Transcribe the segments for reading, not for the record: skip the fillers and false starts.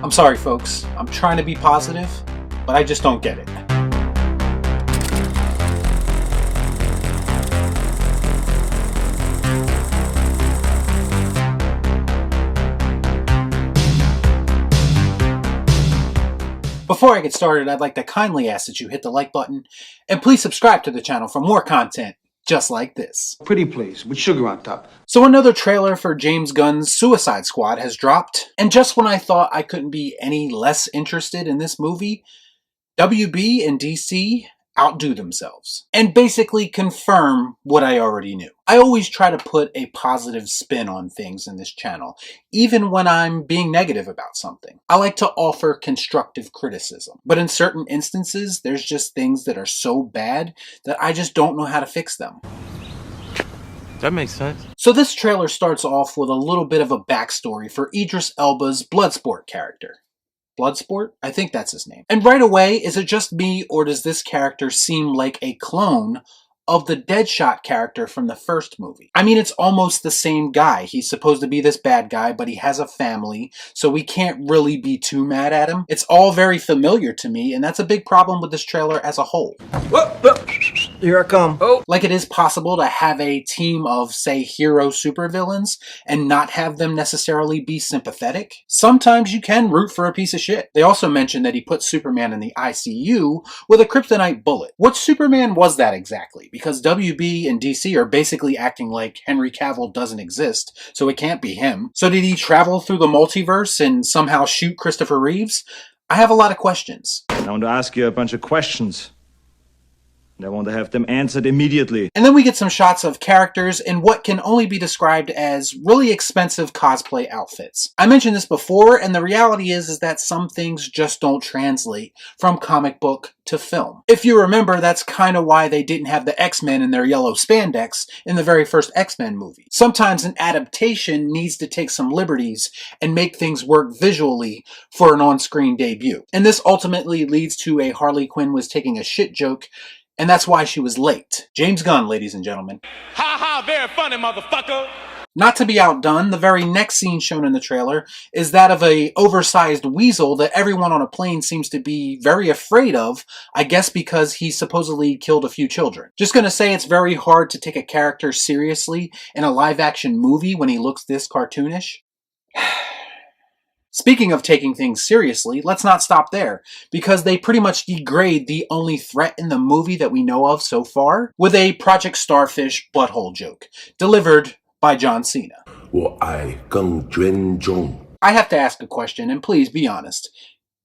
I'm sorry, folks. I'm trying to be positive, but I just don't get it. Before I get started, I'd like to kindly ask that you hit the like button and please subscribe to the channel for more content just like this. Pretty please, with sugar on top. So another trailer for James Gunn's Suicide Squad has dropped, and just when I thought I couldn't be any less interested in this movie, WB and DC outdo themselves and basically confirm what I already knew. I always try to put a positive spin on things in this channel, even when I'm being negative about something. I like to offer constructive criticism, but in certain instances, there's just things that are so bad that I just don't know how to fix them. That makes sense. So this trailer starts off with a little bit of a backstory for Idris Elba's Bloodsport character. Bloodsport? I think that's his name. And right away, is it just me, or does this character seem like a clone of the Deadshot character from the first movie? I mean, it's almost the same guy. He's supposed to be this bad guy, but he has a family, so we can't really be too mad at him. It's all very familiar to me, and that's a big problem with this trailer as a whole. Whoa, whoa. Here I come. Oh. Like it is possible to have a team of, say, hero supervillains and not have them necessarily be sympathetic. Sometimes you can root for a piece of shit. They also mentioned that he put Superman in the ICU with a kryptonite bullet. What Superman was that exactly? Because WB and DC are basically acting like Henry Cavill doesn't exist, so it can't be him. So did he travel through the multiverse and somehow shoot Christopher Reeves? I have a lot of questions. I want to ask you a bunch of questions. And I want to have them answered immediately. And then we get some shots of characters in what can only be described as really expensive cosplay outfits. I mentioned this before, and the reality is that some things just don't translate from comic book to film. If you remember, that's kind of why they didn't have the X-Men in their yellow spandex in the very first X-Men movie. Sometimes an adaptation needs to take some liberties and make things work visually for an on-screen debut. And this ultimately leads to a Harley Quinn was taking a shit joke, and that's why she was late. James Gunn, ladies and gentlemen. Ha ha, very funny, motherfucker. Not to be outdone, the very next scene shown in the trailer is that of a oversized weasel that everyone on a plane seems to be very afraid of, I guess because he supposedly killed a few children. Just gonna say it's very hard to take a character seriously in a live-action movie when he looks this cartoonish. Speaking of taking things seriously, let's not stop there, because they pretty much degrade the only threat in the movie that we know of so far with a Project Starfish butthole joke, delivered by John Cena. I have to ask a question, and please be honest.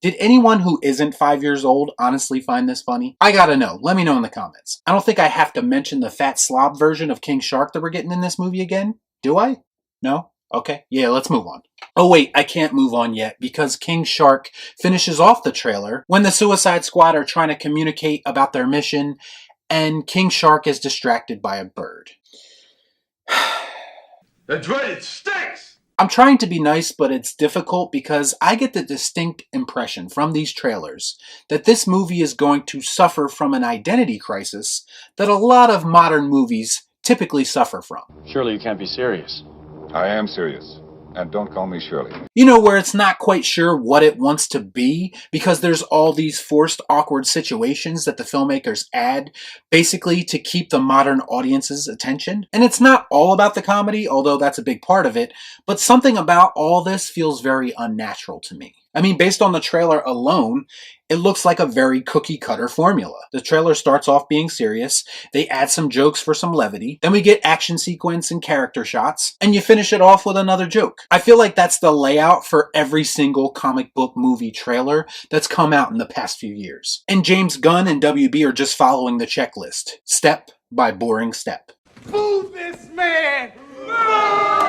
Did anyone who isn't 5 years old honestly find this funny? I gotta know. Let me know in the comments. I don't think I have to mention the fat slob version of King Shark that we're getting in this movie again. Do I? No? Okay, yeah, let's move on. Oh wait, I can't move on yet because King Shark finishes off the trailer when the Suicide Squad are trying to communicate about their mission and King Shark is distracted by a bird. The dreaded stinks! I'm trying to be nice, but it's difficult because I get the distinct impression from these trailers that this movie is going to suffer from an identity crisis that a lot of modern movies typically suffer from. Surely you can't be serious. I am serious. And don't call me Shirley. You know, where it's not quite sure what it wants to be because there's all these forced, awkward situations that the filmmakers add basically to keep the modern audience's attention. And it's not all about the comedy, although that's a big part of it, but something about all this feels very unnatural to me. I mean, based on the trailer alone, it looks like a very cookie-cutter formula. The trailer starts off being serious, they add some jokes for some levity, then we get action sequence and character shots, and you finish it off with another joke. I feel like that's the layout for every single comic book movie trailer that's come out in the past few years. And James Gunn and WB are just following the checklist, step by boring step. Move this man!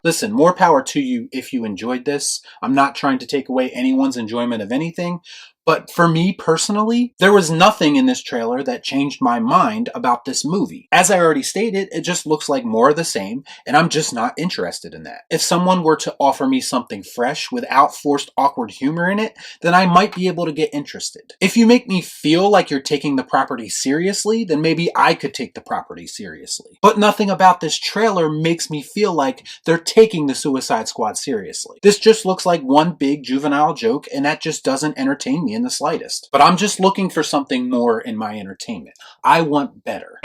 Listen, more power to you if you enjoyed this. I'm not trying to take away anyone's enjoyment of anything, But for me personally, there was nothing in this trailer that changed my mind about this movie. As I already stated, it just looks like more of the same, and I'm just not interested in that. If someone were to offer me something fresh without forced awkward humor in it, then I might be able to get interested. If you make me feel like you're taking the property seriously, then maybe I could take the property seriously. But nothing about this trailer makes me feel like they're taking the Suicide Squad seriously. This just looks like one big juvenile joke, and that just doesn't entertain me in the slightest. But I'm just looking for something more in my entertainment. I want better.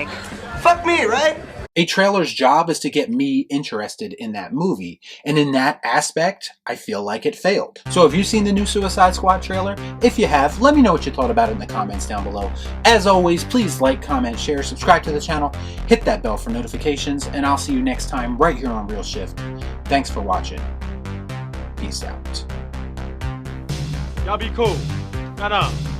Fuck me, right? A trailer's job is to get me interested in that movie, and in that aspect, I feel like it failed. So have you seen the new Suicide Squad trailer? If you have, let me know what you thought about it in the comments down below. As always, please like, comment, share, subscribe to the channel, hit that bell for notifications, and I'll see you next time right here on Real Shift. Thanks for watching. Peace out. Y'all be cool. Not on.